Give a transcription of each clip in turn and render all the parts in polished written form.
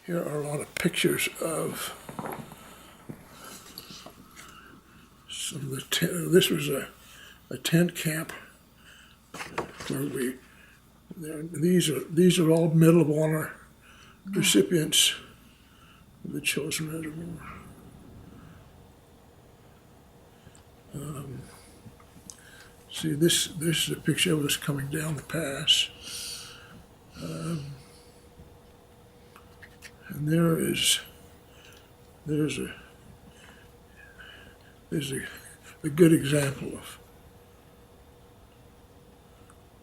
Here are a lot of pictures of some of the this was a tent camp where these are all Medal of Honor recipients of the Chosen Reservoir. See, this is a picture of us coming down the pass. And there's a good example of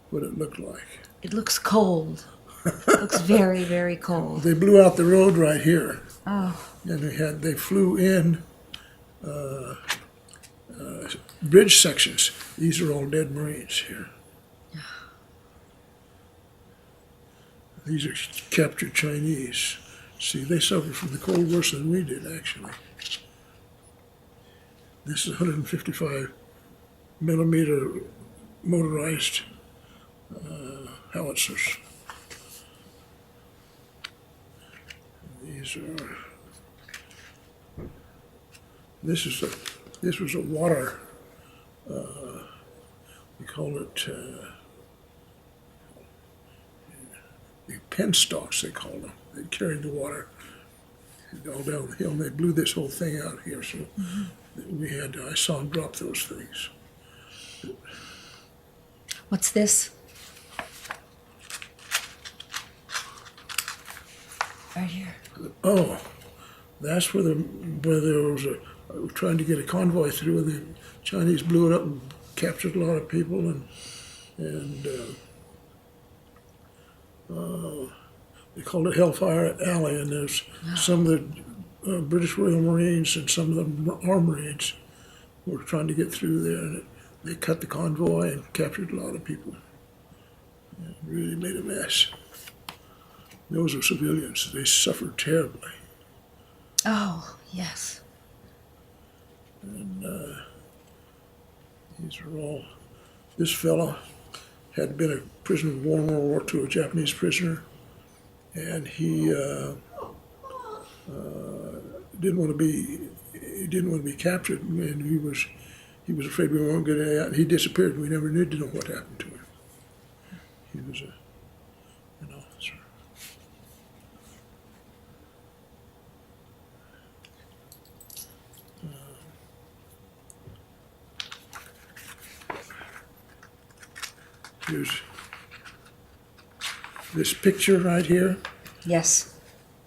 what it looked like. It looks cold. It looks very, very cold. They blew out the road right here. Oh. And they flew in bridge sections. These are all dead Marines here. These are captured Chinese. See, they suffered from the cold worse than we did, actually. This is 155 millimeter motorized howitzers. These are. This was a water. We call it the penstocks. They call them. They carried the water all down the hill, and they blew this whole thing out here. So I saw them drop those things. What's this? Right here. Oh, that's where there was trying to get a convoy through, and the Chinese blew it up and captured a lot of people, and they called it Hellfire Alley, and there's some of the British Royal Marines and some of the Armed Marines were trying to get through there, and they cut the convoy and captured a lot of people. It really made a mess. Those are civilians. They suffered terribly. Oh, yes. And these are all, this fella had been a prisoner of war in World War II, a Japanese prisoner, and he didn't want to be captured, and he was afraid we weren't going to get out, and he disappeared. We never knew to know what happened to him. He was an officer. Here's this picture right here. Yes.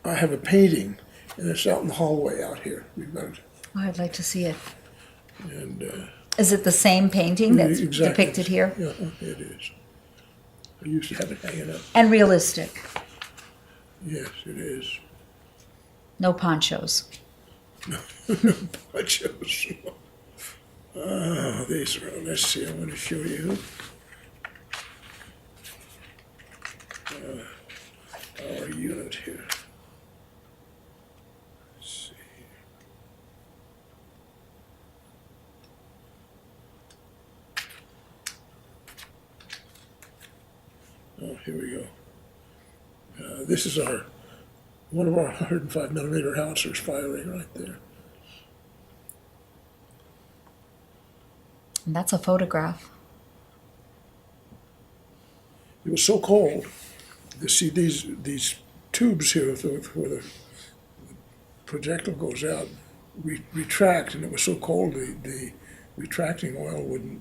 I have a painting, and it's out in the hallway out here. We've got it. Oh, I'd like to see it. And is it the same painting that's exactly. depicted here? Yeah, it is. I used to have it hanging up. And realistic. Yes, it is. No ponchos. No ponchos. Oh, these are, let's see, I want to show you. Our unit here. Let's see. Oh, here we go. This is one of our 105 millimeter howitzers firing right there. And that's a photograph. It was so cold. You see these tubes here where the projectile goes out retract, and it was so cold the retracting oil would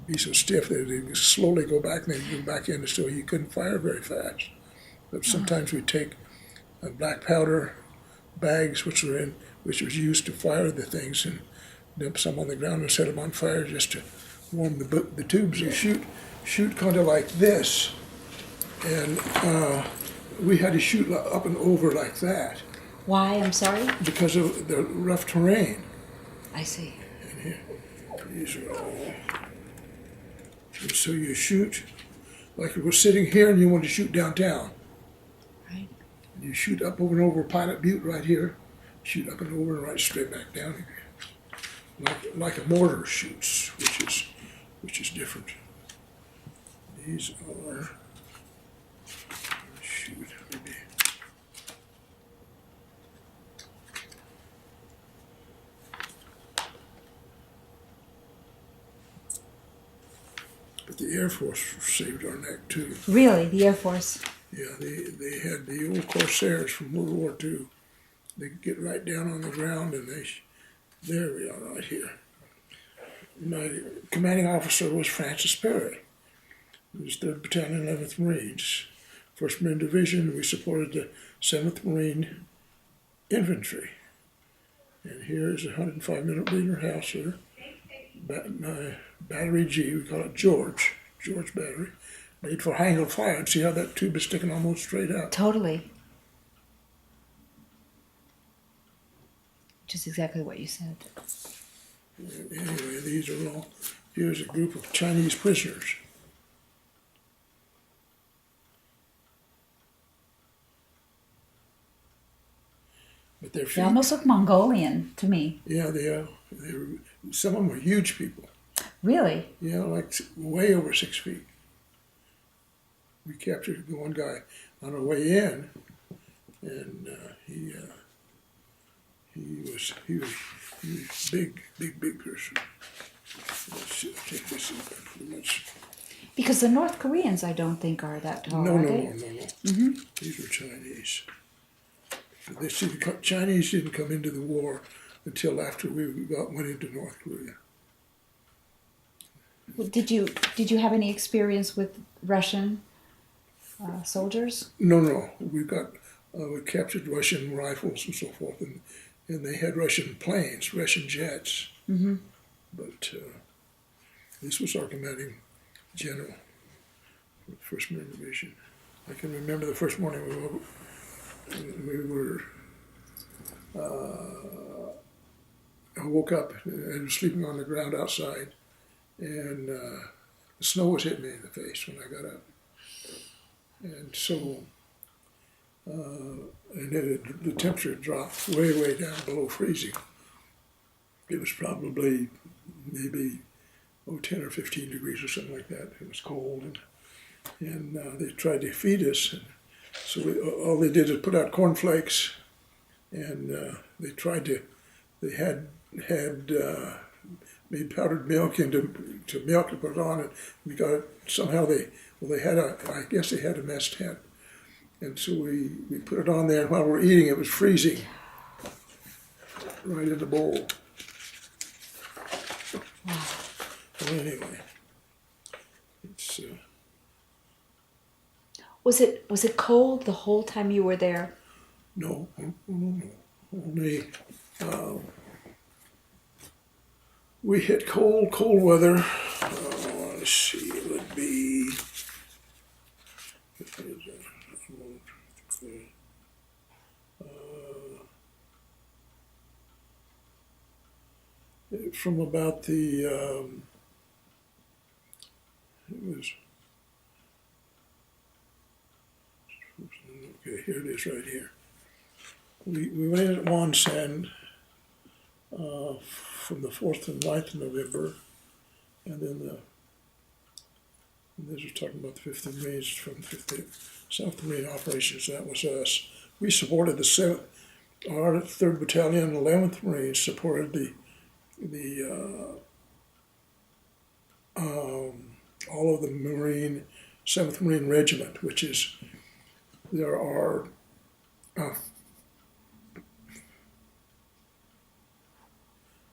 be so stiff that it would slowly go back and then go back in, so you couldn't fire very fast. But sometimes we'd take black powder bags which was used to fire the things, and dump some on the ground and set them on fire just to warm the tubes. You shoot kind of like this, and we had to shoot up and over like that. Why? I'm sorry? Because of the rough terrain. I see. And here, these are all. And so you shoot like it was sitting here, and you want to shoot downtown. Right. And you shoot up over and over Pilot Butte right here. Shoot up and over and right straight back down here. Like a mortar shoots, which is different. These are, shoot, maybe But the Air Force saved our neck too. Really, the Air Force. Yeah, they had the old Corsairs from World War II. They could get right down on the ground, and there we are, right here. My commanding officer was Francis Perry. He was 3rd Battalion, 11th Marines. 1st Marine Division, we supported the 7th Marine Infantry. And here is a 105mm howitzer. My battery G, we call it George battery, made for angle fire. And see how that tube is sticking almost straight out? Totally. Which is exactly what you said. Anyway, these are all, here's a group of Chinese prisoners. But their They feet, almost look Mongolian to me. yeah, some of them were huge people. Really? Yeah, like way over 6 feet. We captured the one guy on our way in, and he was big person. Let's take this pretty much. Because the North Koreans, I don't think, are that tall, No. are they? These were Chinese. The Chinese didn't come into the war until after we went into North Korea. Did you have any experience with Russian soldiers? No. We captured Russian rifles and so forth, and they had Russian planes, Russian jets. Mm-hmm. But this was our commanding general for the 1st Marine Division. I can remember the first morning I woke up and was sleeping on the ground outside, and the snow was hitting me in the face when I got up. And so, and then the temperature dropped way down below freezing. It was probably maybe 10 or 15 degrees or something like that. It was cold, and they tried to feed us. And so all they did is put out cornflakes, and they had made powdered milk into milk to put it on, and we got it somehow. I guess they had a mess tent, and so we put it on there. And while we were eating, it was freezing right in the bowl. Well, anyway, it's. Was it cold the whole time you were there? No. Only we hit cold weather. Let's see, it would be. From about the. It was. Okay, here it is right here. We went in at Wonsan from the 4th and 9th of November, and then this was talking about the 5th Marines from the 5th South Marine Operations. That was us. We supported our 3rd Battalion, 11th Marines supported all of the Marine 7th Marine Regiment, which is there are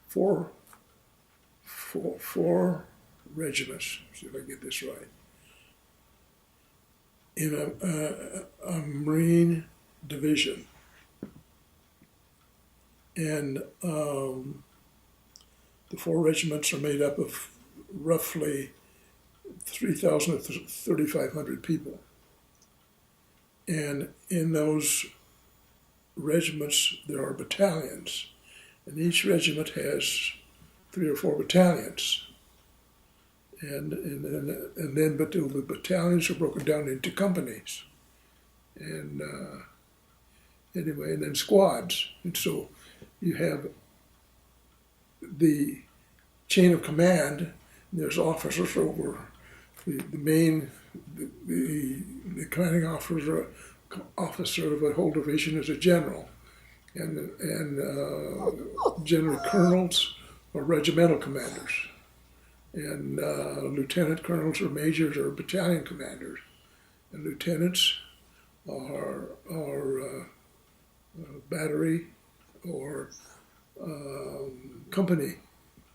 four regiments. See if I get this right. In a Marine division, and the 4 regiments are made up of roughly 3,000 to 3,500 people. And in those regiments, there are battalions, and each regiment has 3 or 4 battalions. But the battalions are broken down into companies, and anyway, and then squads. And so you have the chain of command. There's officers over the commanding officer of a whole division is a general, and general colonels are regimental commanders, And lieutenant colonels or majors are battalion commanders. And lieutenants are battery or company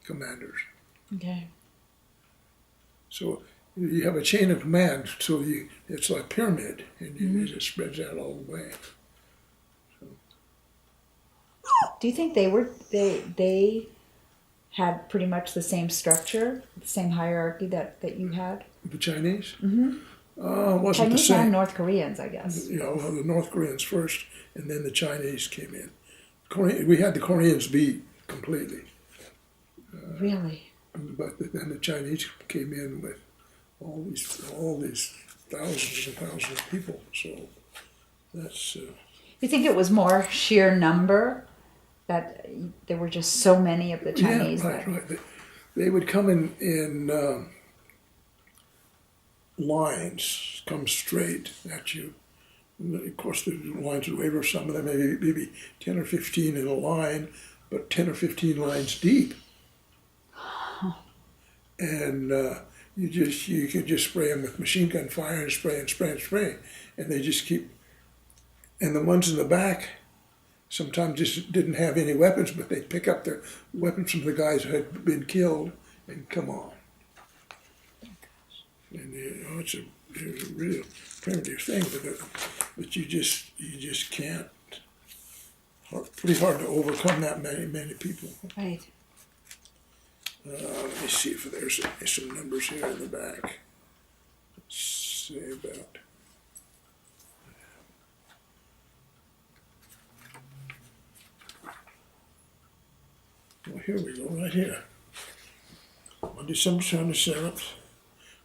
commanders. Okay. So you have a chain of command, so it's like a pyramid, and it just spreads out all the way. Do you think they had pretty much the same structure, the same hierarchy that you had? The Chinese? Mm-hmm. Wasn't Chinese the same. and North Koreans, I guess. You know, well, the North Koreans first, and then the Chinese came in. We had the Koreans beat completely. Really? But then the Chinese came in with all these thousands and thousands of people. So that's You think it was more sheer number that there were just so many of the Chinese? yeah, right. They would come in lines, come straight at you. And of course, the lines would waver. Some of them maybe 10 or 15 in a line, but 10 or 15 lines deep. And you could just spray them with machine gun fire and spray and spray and spray, and they just keep. And the ones in the back sometimes just didn't have any weapons, but they'd pick up the weapons from the guys who had been killed and come on. And it's a real primitive thing, but you just can't. Pretty hard to overcome that many people. Right. Let me see if there's some numbers here in the back. Let's see about. Well, here we go, right here. On December 27th,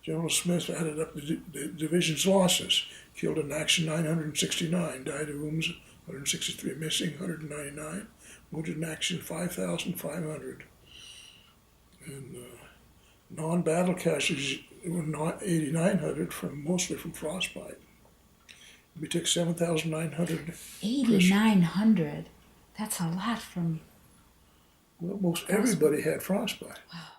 General Smith added up the division's losses. Killed in action 969, died of wounds 163, missing 199, wounded in action 5,500. And non-battle casualties were not 8,900, mostly from frostbite. We took 7,900. 8,900. That's a lot from. Well, most everybody had frostbite. Wow.